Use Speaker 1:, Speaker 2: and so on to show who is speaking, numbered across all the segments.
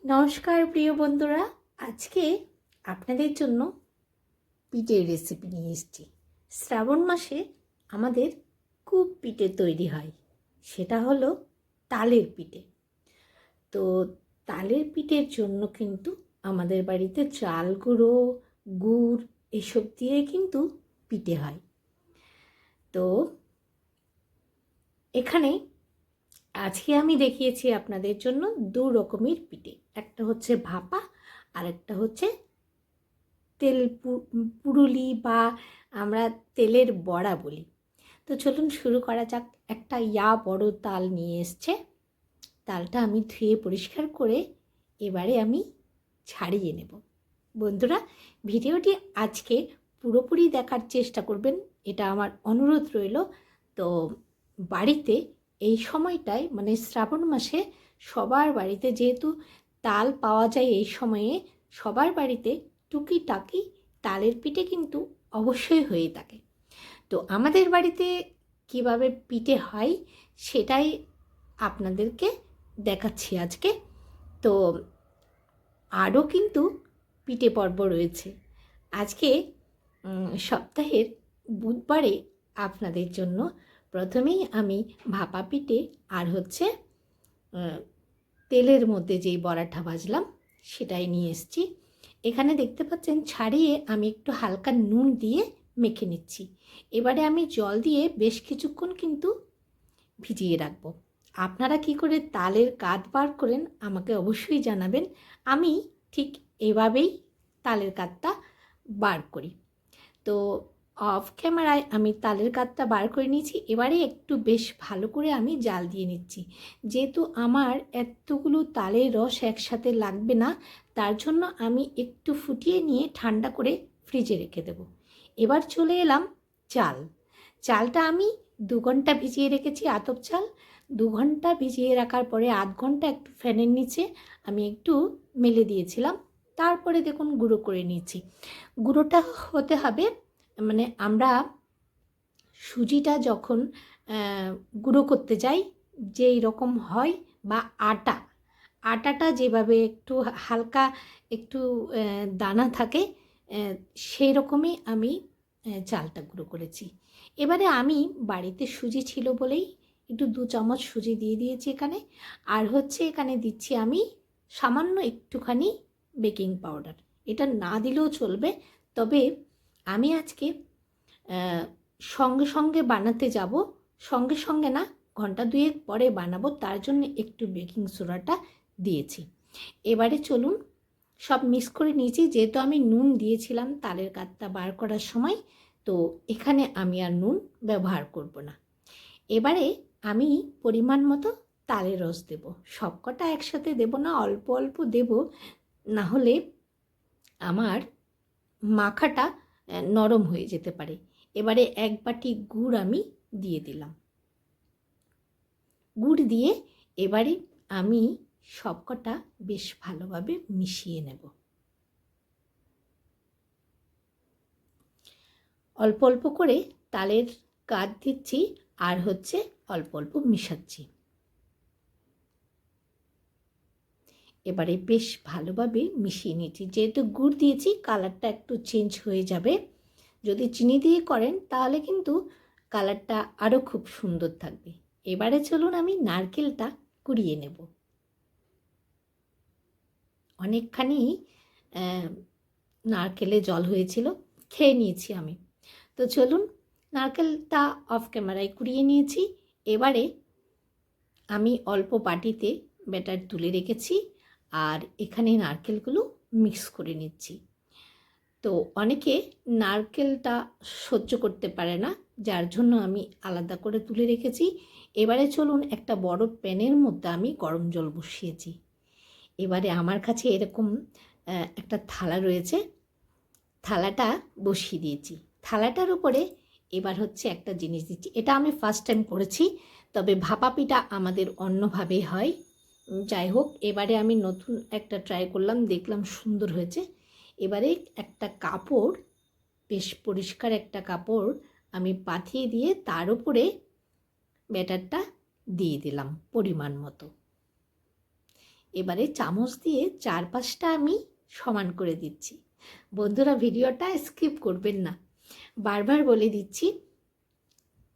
Speaker 1: নমস্কার প্রিয় বন্ধুরা, আজকে আপনাদের জন্য পিঠের রেসিপি নিয়ে এসেছি। শ্রাবণ মাসে আমাদের খুব পিঠে তৈরি হয়, সেটা হলো তালের পিঠে। তো তালের পিঠের জন্য কিন্তু আমাদের বাড়িতে চাল গুঁড়ো, গুড় এসব দিয়ে কিন্তু পিঠে হয়। তো এখানে আজকে আমি দেখিয়েছি আপনাদের জন্য দু রকমের পিঠে, একটা হচ্ছে ভাপা আর একটা হচ্ছে তেল পুরুলি বা আমরা তেলের বড়া বলি। তো চলুন শুরু করা যাক। একটা বড় তাল নিয়ে এসছে। তালটা আমি ধুয়ে পরিষ্কার করে এবারে আমি ছাড়িয়ে নেব। বন্ধুরা, ভিডিওটি আজকে পুরোপুরি দেখার চেষ্টা করবেন, এটা আমার অনুরোধ রইল। তো বাড়িতে এই সময়টায় মানে শ্রাবণ মাসে সবার বাড়িতে যেহেতু তাল পাওয়া যায়, এই সময়ে সবার বাড়িতে টুকিটাকি তালের পিঠে কিন্তু অবশ্যই হয়ে থাকে। তো আমাদের বাড়িতে কিভাবে পিঠে হয় সেটাই আপনাদেরকে দেখাচ্ছি আজকে। তো আরও কিন্তু পিঠে পর্ব রয়েছে। আজকে সপ্তাহের বুধবারে আপনাদের জন্য প্রথমেই আমি ভাপা পিঠে আর হচ্ছে তেলের মধ্যে যেই বড়াটা ভাজলাম সেটাই নিয়ে এসেছি। এখানে দেখতে পাচ্ছেন ছাড়িয়ে আমি একটু হালকা নুন দিয়ে মেখে নিচ্ছি। এবারে আমি জল দিয়ে বেশ কিছুক্ষণ কিন্তু ভিজিয়ে রাখবো। আপনারা কি করে তালের কাত বার করেন আমাকে অবশ্যই জানাবেন। আমি ঠিক এভাবেই তালের কাতটা বার করি। তো অফ ক্যামেরায় আমি তালের কাতটা বার করে নিয়েছি। এবারে একটু বেশ ভালো করে আমি জাল দিয়ে নিচ্ছি। যেহেতু আমার এতগুলো তালের রস একসাথে লাগবে না, তার জন্য আমি একটু ফুটিয়ে নিয়ে ঠান্ডা করে ফ্রিজে রেখে দেব। এবার চলে এলাম চালটা আমি 2 ঘন্টা ভিজিয়ে রেখেছি। আতপ চাল 2 ঘন্টা ভিজিয়ে রাখার পরে আধ ঘন্টা একটু ফ্যানের নিচে আমি একটু মেলে দিয়েছিলাম। তারপরে দেখুন গুঁড়ো করে নিয়েছি। গুঁড়োটা হতে হবে মানে আমরা সুজিটা যখন গুঁড়ো করতে যাই যেই রকম হয়, বা আটাটা যেভাবে একটু হালকা একটু দানা থাকে, সেই রকমই আমি চালটা গুঁড়ো করেছি। এবারে আমি বাড়িতে সুজি ছিল বলেই একটু 2 চামচ সুজি দিয়ে দিয়েছি এখানে। আর হচ্ছে এখানে দিচ্ছি আমি সামান্য একটুখানি বেকিং পাউডার। এটা না দিলেও চলবে, তবে আমি আজকে সঙ্গে সঙ্গে বানাতে যাব, সঙ্গে সঙ্গে না, ঘন্টা 2 পরে বানাবো, তার জন্য একটু বেকিং সোডাটা দিয়েছি। এবারে চলুন সব মিক্স করে নিয়েছি। যেহেতু আমি নুন দিয়েছিলাম তালের কাতটা বার করার সময়, তো এখানে আমি আর নুন ব্যবহার করব না। এবারে আমি পরিমাণ মতো তালের রস দেব। সবকটা একসাথে দেব না, অল্প অল্প দেব, না হলে আমার মাখাটা নরম হয়ে যেতে পারে। এবারে 1 বাটি গুড় আমি দিয়ে দিলাম। গুড় দিয়ে এবারে আমি সবকটা বেশ ভালোভাবে মিশিয়ে নেব। অল্প অল্প করে তালের কাত দিচ্ছি আর হচ্ছে অল্প অল্প মিশাচ্ছি। এবারে বেশ ভালোভাবে মিশিয়ে নিচ্ছি। যেহেতু গুড় দিয়েছি কালারটা একটু চেঞ্জ হয়ে যাবে। যদি চিনি দিয়ে করেন তাহলে কিন্তু কালারটা আরও খুব সুন্দর থাকবে। এবারে চলুন আমি নারকেলটা কুড়িয়ে নেব। অনেকখানি নারকেলে জল হয়েছিল, খেয়ে নিয়েছি আমি। তো চলুন, নারকেলটা অফ ক্যামেরায় কুড়িয়ে নিয়েছি। এবারে আমি অল্প বাটিতে ব্যাটার তুলে রেখেছি আর এখানে নারকেলগুলো মিক্স করে নিচ্ছি। তো অনেকে নারকেলটা সহ্য করতে পারে না, যার জন্য আমি আলাদা করে তুলে রেখেছি। এবারে চলুন একটা বড় প্যানের মধ্যে আমি গরম জল বসিয়েছি। এবারে আমার কাছে এরকম একটা থালা রয়েছে, থালাটা বসিয়ে দিয়েছি। থালাটার উপরে এবার হচ্ছে একটা জিনিস দিচ্ছি। এটা আমি ফার্স্ট টাইম করেছি, তবে ভাপা পিঠা আমাদের অন্যভাবে হয়। যাই হোক, এবারে আমি নতুন একটা ট্রাই করলাম, দেখলাম সুন্দর হয়েছে। এবারে একটা কাপড়, বেশ পরিষ্কার একটা কাপড় আমি পাতিয়ে দিয়ে তার উপরে ব্যাটারটা দিয়ে দিলাম পরিমাণ মতো। এবারে চামচ দিয়ে চারপাশটা আমি সমান করে দিচ্ছি। বন্ধুরা, ভিডিওটা স্কিপ করবেন না, বারবার বলে দিচ্ছি,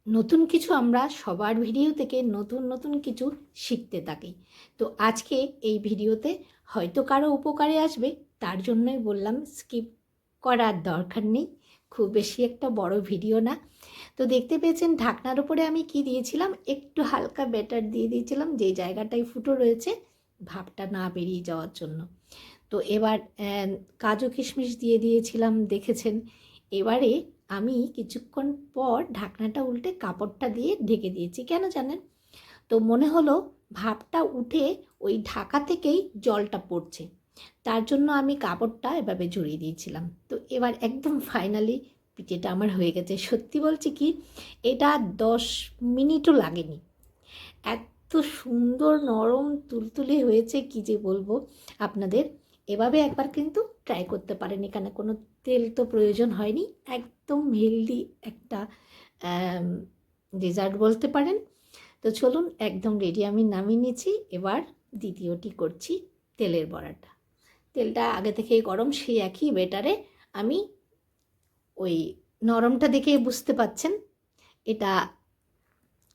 Speaker 1: নতুন কিছু আমরা সবার ভিডিও থেকে নতুন নতুন কিছু শিখতে থাকি। তো আজকে এই ভিডিওতে হয়তো কারো উপকারে আসবে, তার জন্যই বললাম স্কিপ করার দরকার নেই, খুব বেশি একটা বড় ভিডিও না। তো দেখতে পেয়েছেন ঢাকনার উপরে আমি কি দিয়েছিলাম, একটু হালকা ব্যাটার দিয়ে দিয়েছিলাম, যে জায়গাটায় ফুটো রয়েছে ভাপটা না বেরিয়ে যাওয়ার জন্য। তো এবার কাজু কিশমিশ দিয়ে দিয়েছিলাম, দেখেছেন। এবারে আমি কিছুক্ষণ পর ঢাকনাটা উল্টে কাপড়টা দিয়ে ঢেকে দিয়েছি। কেন জানেন? তো মনে হলো ভাপটা উঠে ওই ঢাকা থেকেই জলটা পড়ছে, তার জন্য আমি কাপড়টা এভাবে জড়িয়ে দিয়েছিলাম। তো এবার একদম ফাইনালি পিঠেটা আমার হয়ে গেছে। সত্যি বলছি কি, এটা 10 মিনিটও লাগেনি, এত সুন্দর নরম তুলতুলে হয়েছে কি যে বলবো আপনাদের। এভাবে একবার কিন্তু ট্রাই করতে পারেন, এখানে কোনো তেল তো প্রয়োজন হয়নি, একদম হেলদি একটা ডেজার্ট বলতে পারেন। তো চলুন, একদম রেডি, আমি নামিয়ে নিয়েছি। এবার দ্বিতীয়টি করছি, তেলের বড়াটা। তেলটা আগে থেকেই গরম, সেই একই বেটারে আমি ওই নরমটা দেখে বুঝতে পাচ্ছেন, এটা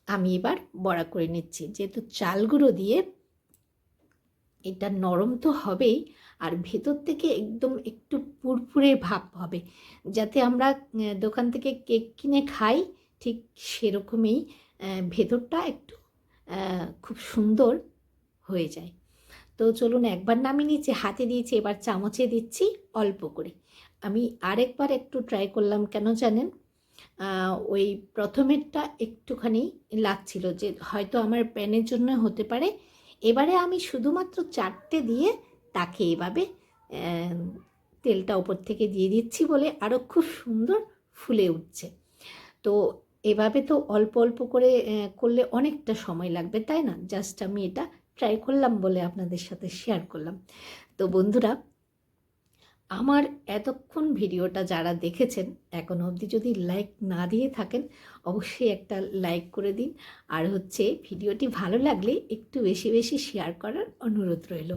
Speaker 1: আমি এবার বড়া করে নিচ্ছি। যেহেতু চাল গুঁড়ো দিয়ে এটা নরম তো হবেই, আর ভেতর থেকে একদম একটু পুরপুরে ভাব হবে, যাতে আমরা দোকান থেকে কেক কিনে খাই ঠিক সেরকমই ভেতরটা একটু খুব সুন্দর হয়ে যায়। তো চলুন, একবার নামিয়ে নিচ্ছি, হাতে দিয়েছি, এবার চামচে দিচ্ছি অল্প করে। আমি আরেকবার একটু ট্রাই করলাম, কেন জানেন? ওই প্রথমেরটা একটুখানি লাগছিল যে হয়তো আমার প্যানের জন্য হতে পারে। এবারে আমি শুধুমাত্র 4টে দিয়ে তাকে এভাবে তেলটা ওপর থেকে দিয়ে দিচ্ছি বলে আরও খুব সুন্দর ফুলে উঠছে। তো এভাবে তো অল্প অল্প করে করলে অনেকটা সময় লাগবে, তাই না? জাস্ট আমি এটা ট্রাই করলাম বলে আপনাদের সাথে শেয়ার করলাম। তো বন্ধুরা, আমার এতক্ষণ ভিডিওটা যারা দেখেছেন, এখনও অবধি যদি লাইক না দিয়ে থাকেন, অবশ্যই একটা লাইক করে দিন। আর হচ্ছে ভিডিওটি ভালো লাগলে একটু বেশি বেশি শেয়ার করার অনুরোধ রইল।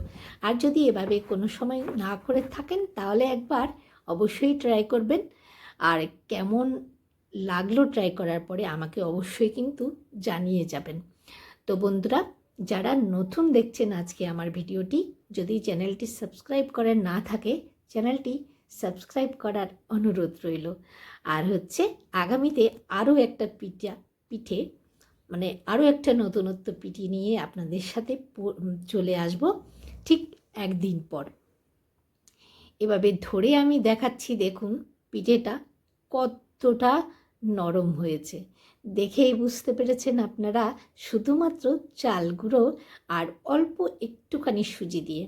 Speaker 1: আর যদি এভাবে কোনো সময় না করে থাকেন, তাহলে একবার অবশ্যই ট্রাই করবেন। আর কেমন লাগলো ট্রাই করার পরে আমাকে অবশ্যই কিন্তু জানিয়ে যাবেন। তো বন্ধুরা, যারা নতুন দেখছেন আজকে আমার ভিডিওটি, যদি চ্যানেলটি সাবস্ক্রাইব করার না থাকে, চ্যানেলটি সাবস্ক্রাইব করার অনুরোধ রইল। আর হচ্ছে আগামীতে আরও একটা পিঠে মানে আরও একটা নতুনত্ব পিঠে নিয়ে আপনাদের সাথে চলে আসব ঠিক একদিন পর। এভাবে ধরে আমি দেখাচ্ছি, দেখুন পিঠেটা কতটা নরম হয়েছে, দেখেই বুঝতে পেরেছেন আপনারা। শুধুমাত্র চাল গুঁড়ো আর অল্প একটুখানি সুজি দিয়ে,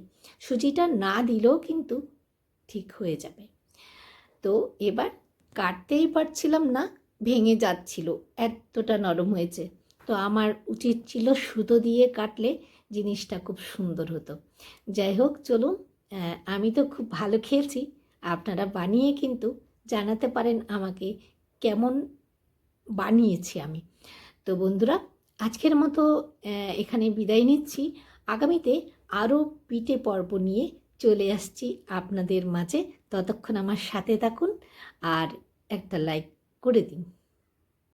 Speaker 1: সুজিটা না দিলেও কিন্তু ঠিক হয়ে যাবে। তো এবার কাটতেই পারছিলাম না, ভেঙে যাচ্ছিল, এতটা নরম হয়েছে। তো আমার উচিত ছিল সুতো দিয়ে কাটলে জিনিসটা খুব সুন্দর হতো। যাই হোক, চলুন, আমি তো খুব ভালো খেয়েছি, আপনারা বানিয়ে কিন্তু জানাতে পারেন আমাকে কেমন বানিয়েছি আমি। তো বন্ধুরা, আজকের মতো এখানে বিদায় নিচ্ছি। আগামীতে আরও পিঠে পর্ব নিয়ে চলে আসছি আপনাদের মাঝে। ততক্ষণ আমার সাথে থাকুন আর একটা লাইক করে দিন।